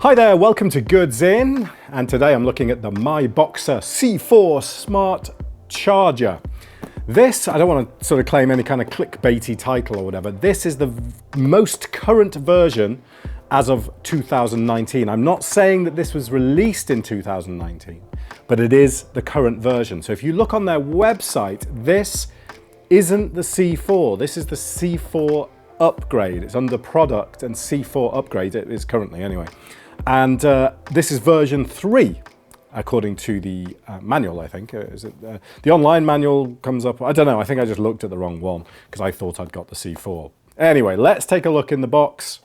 Hi there, welcome to Goods In, and today I'm looking at the Miboxer C4 Smart Charger. This, I don't want to sort of claim any kind of clickbaity title or whatever, this is the most current version as of 2019. I'm not saying that this was released in 2019, but it is the current version. So if you look on their website, this isn't the C4, this is the C4 upgrade. It's under product and C4 upgrade, it is currently anyway. And this is version 3, according to the manual, I think. Is it, the online manual comes up, I don't know, I think I just looked at the wrong one because I thought I'd got the C4. Anyway, let's take a look in the box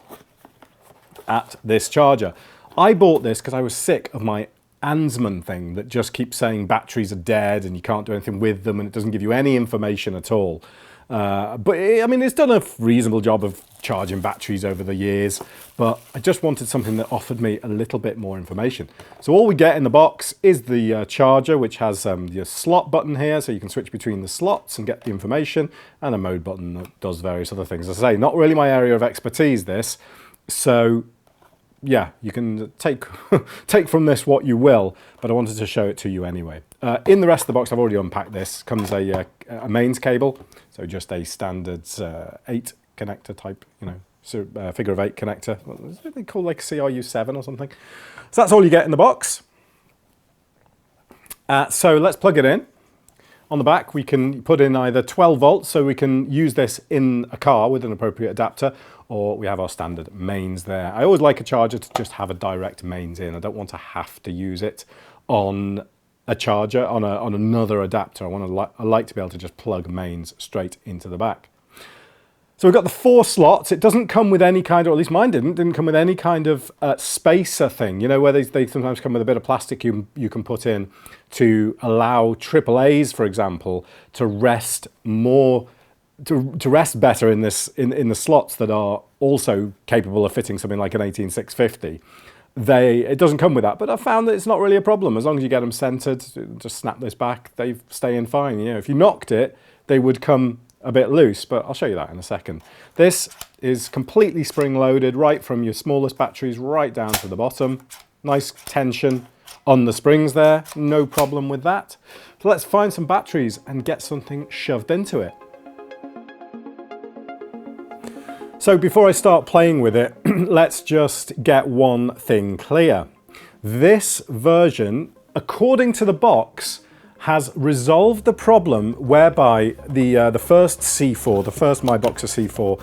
at this charger. I bought this because I was sick of my Ansman thing that just keeps saying batteries are dead and you can't do anything with them and it doesn't give you any information at all. But I mean, it's done a reasonable job of charging batteries over the years, but I just wanted something that offered me a little bit more information. So all we get in the box is the charger, which has your slot button here, so you can switch between the slots and get the information, and a mode button that does various other things. As I say, not really my area of expertise, this. So yeah, you can take from this what you will, but I wanted to show it to you anyway. In the rest of the box, I've already unpacked this, comes a mains cable, so just a standard 8 connector type, you know, figure of 8 connector. What is it called, like CRU7 or something? So that's all you get in the box. So let's plug it in. On the back, we can put in either 12 volts, so we can use this in a car with an appropriate adapter, or we have our standard mains there. I always like a charger to just have a direct mains in. I don't want to have to use it on a charger, on another adapter. I like to be able to just plug mains straight into the back. So we've got the 4 slots. It doesn't come with any kind of, or at least mine didn't come with any kind of spacer thing, you know, where they sometimes come with a bit of plastic you can put in to allow AAAs, for example, to rest more, to rest better in the slots that are also capable of fitting something like an 18650. It doesn't come with that, but I've found that it's not really a problem. As long as you get them centered, just snap this back, they stay in fine. You know, if you knocked it, they would come a bit loose, but I'll show you that in a second. This is completely spring loaded, right from your smallest batteries right down to the bottom. Nice tension on the springs there, no problem with that. So let's find some batteries and get something shoved into it. So before I start playing with it, let's just get one thing clear. This version, according to the box, has resolved the problem whereby the first C4, the first Miboxer C4,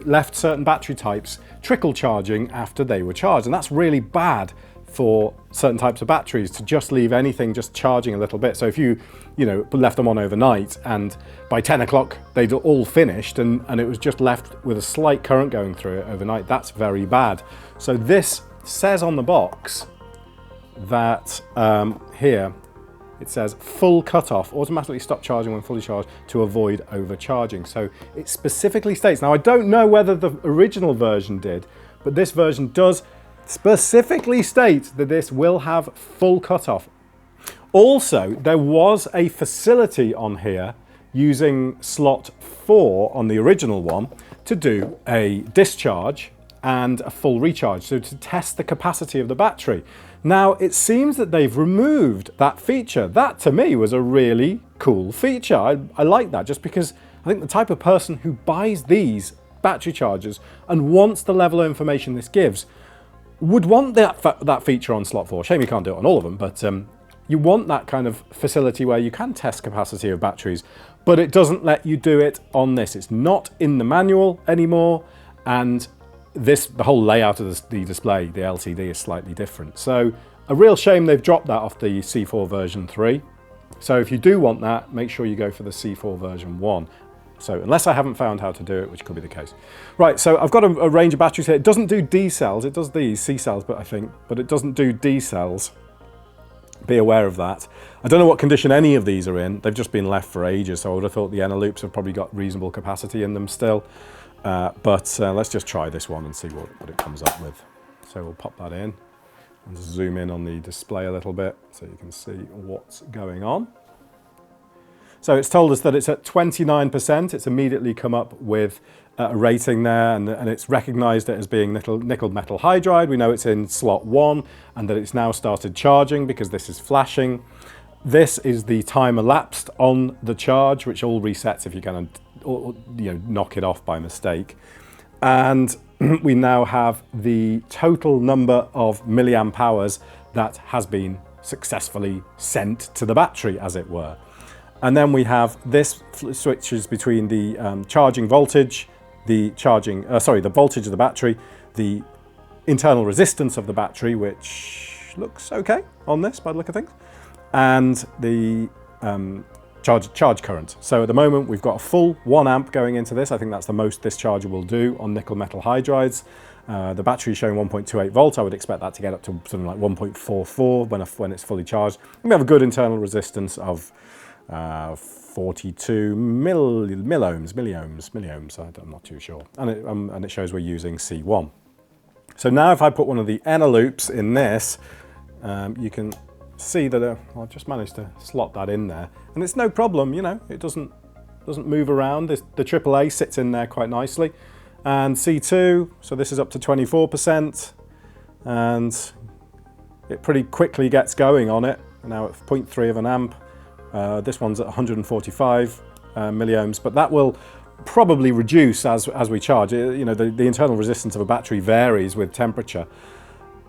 left certain battery types trickle charging after they were charged, and that's really bad for certain types of batteries to just leave anything just charging a little bit. So if you left them on overnight and by 10 o'clock they'd all finished and it was just left with a slight current going through it overnight, that's very bad. So this says on the box that here it says full cutoff, automatically stop charging when fully charged to avoid overcharging. So it specifically states, now I don't know whether the original version did, but this version does specifically state that this will have full cutoff. Also, there was a facility on here using slot 4 on the original one to do a discharge and a full recharge, so to test the capacity of the battery. Now, it seems that they've removed that feature. That, to me, was a really cool feature. I like that, just because I think the type of person who buys these battery chargers and wants the level of information this gives would want that feature on slot 4. Shame you can't do it on all of them, but you want that kind of facility where you can test capacity of batteries, but it doesn't let you do it on this. It's not in the manual anymore, and the whole layout of the display, the LCD, is slightly different. So a real shame they've dropped that off the C4 version 3. So if you do want that, make sure you go for the C4 version 1. So unless I haven't found how to do it, which could be the case. Right, so I've got a range of batteries here. It doesn't do D cells, it does these C cells, but it doesn't do D cells. Be aware of that. I don't know what condition any of these are in. They've just been left for ages, so I would have thought the inner loops have probably got reasonable capacity in them still. But let's just try this one and see what it comes up with. So we'll pop that in and zoom in on the display a little bit so you can see what's going on. So it's told us that it's at 29%. It's immediately come up with a rating there, and it's recognized it as being nickel metal hydride. We know it's in slot 1 and that it's now started charging because this is flashing. This is the time elapsed on the charge, which all resets if you're going to knock it off by mistake. And we now have the total number of milliamp hours that has been successfully sent to the battery, as it were. And then we have this switches between the charging voltage, the voltage of the battery, the internal resistance of the battery, which looks okay on this by the look of things, and the charge current. So at the moment we've got a full 1 amp going into this. I think that's the most this charger will do on nickel metal hydrides. The battery is showing 1.28 volts. I would expect that to get up to something like 1.44 when it's fully charged. And we have a good internal resistance of 42 milliohms. I'm not too sure. And it shows we're using C1. So now if I put one of the inner loops in this, you can see that I've just managed to slot that in there, and it's no problem. It doesn't move around. The AAA sits in there quite nicely, and C2. So this is up to 24%, and it pretty quickly gets going on it. Now at 0.3 of an amp. This one's at 145 milliohms, but that will probably reduce as we charge. The internal resistance of a battery varies with temperature,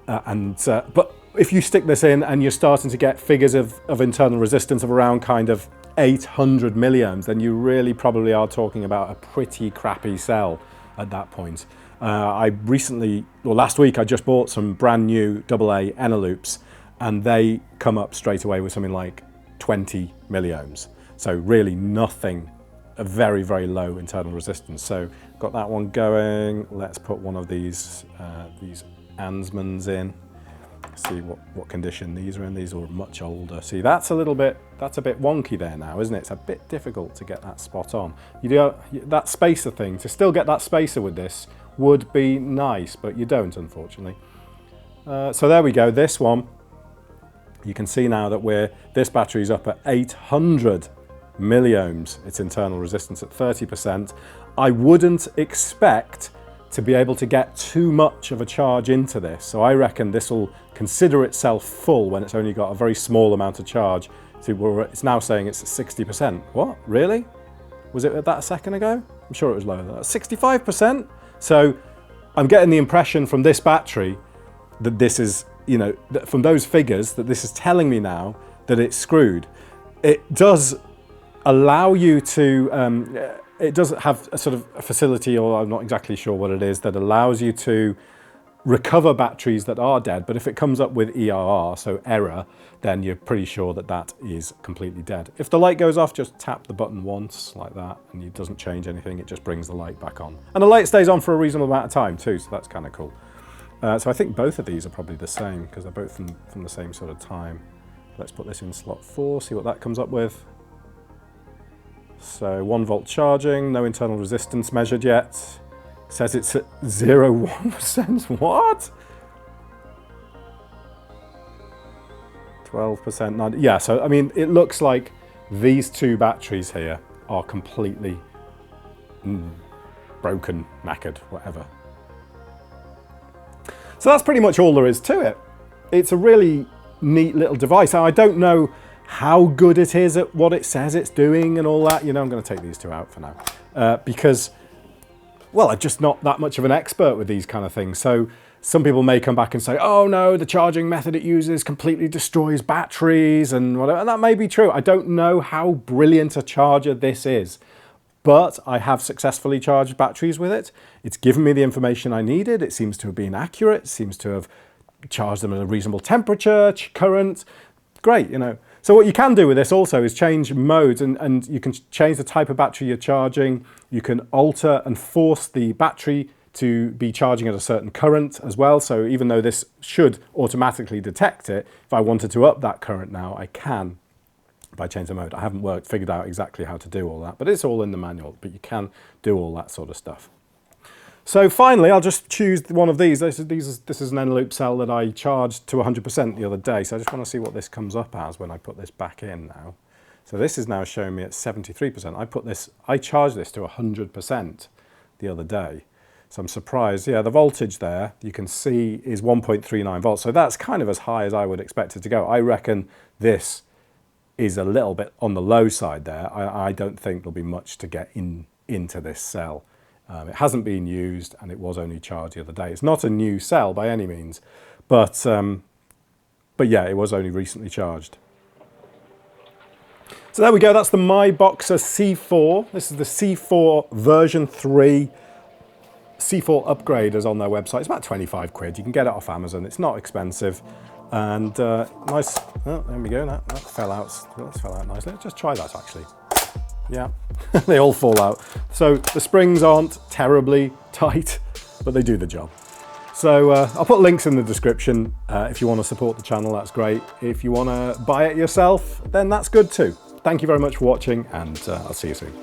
but if you stick this in and you're starting to get figures of internal resistance of around kind of 800 milliohms, then you really probably are talking about a pretty crappy cell at that point. Last week I just bought some brand new AA Eneloops, and they come up straight away with something like 20 milliohms. So really nothing, a very, very low internal resistance. So got that one going. Let's put one of these Ansmans in. See what condition these are in. These are much older. See, that's a bit wonky there now, isn't it? It's a bit difficult to get that spot on. You do that spacer thing, to still get that spacer with this would be nice, but you don't, unfortunately. So there we go, this one. You can see now that this battery's up at 800 milliohms, its internal resistance at 30%. I wouldn't expect to be able to get too much of a charge into this. So I reckon this will consider itself full when it's only got a very small amount of charge. See, it's now saying it's at 60%. What, really? Was it at that a second ago? I'm sure it was lower than that. 65%? So I'm getting the impression from this battery that this is, from those figures, that this is telling me now that it's screwed. It does allow you to, it does have a sort of a facility, or I'm not exactly sure what it is, that allows you to recover batteries that are dead. But if it comes up with ERR, so error, then you're pretty sure that that is completely dead. If the light goes off, just tap the button once like that, and it doesn't change anything. It just brings the light back on. And the light stays on for a reasonable amount of time too, so that's kind of cool. So I think both of these are probably the same because they're both from the same sort of time. Let's put this in slot 4, see what that comes up with. So 1 volt charging, no internal resistance measured yet. Says it's at 0.1%. What? 12%. 90. Yeah, so I mean, it looks like these two batteries here are completely broken, knackered, whatever. So that's pretty much all there is to it. It's a really neat little device. Now, I don't know how good it is at what it says it's doing and all that. I'm going to take these two out for now because, well, I'm just not that much of an expert with these kind of things. So some people may come back and say, oh no, the charging method it uses completely destroys batteries and whatever. And that may be true. I don't know how brilliant a charger this is, but I have successfully charged batteries with it. It's given me the information I needed. It seems to have been accurate. It seems to have charged them at a reasonable temperature, current. Great, So what you can do with this also is change modes, and you can change the type of battery you're charging. You can alter and force the battery to be charging at a certain current as well. So even though this should automatically detect it, if I wanted to up that current now, I can by changing the mode. I haven't figured out exactly how to do all that, but it's all in the manual, but you can do all that sort of stuff. So finally, I'll just choose one of these. This is an Eneloop cell that I charged to 100% the other day, so I just want to see what this comes up as when I put this back in now. So this is now showing me at 73%. I charged this to 100% the other day. So I'm surprised. Yeah, the voltage there, you can see, is 1.39 volts. So that's kind of as high as I would expect it to go. I reckon this is a little bit on the low side there. I don't think there'll be much to get into this cell. It hasn't been used, and it was only charged the other day. It's not a new cell by any means, but yeah, it was only recently charged. So there we go, that's the Miboxer C4. This is the C4 version 3. C4 upgrade is on their website. It's about 25 quid. You can get it off Amazon. It's not expensive. And nice, oh, there we go, that fell out nicely. Let's just try that actually. Yeah, they all fall out. So the springs aren't terribly tight, but they do the job. So I'll put links in the description. If you want to support the channel, that's great. If you want to buy it yourself, then that's good too. Thank you very much for watching, and I'll see you soon.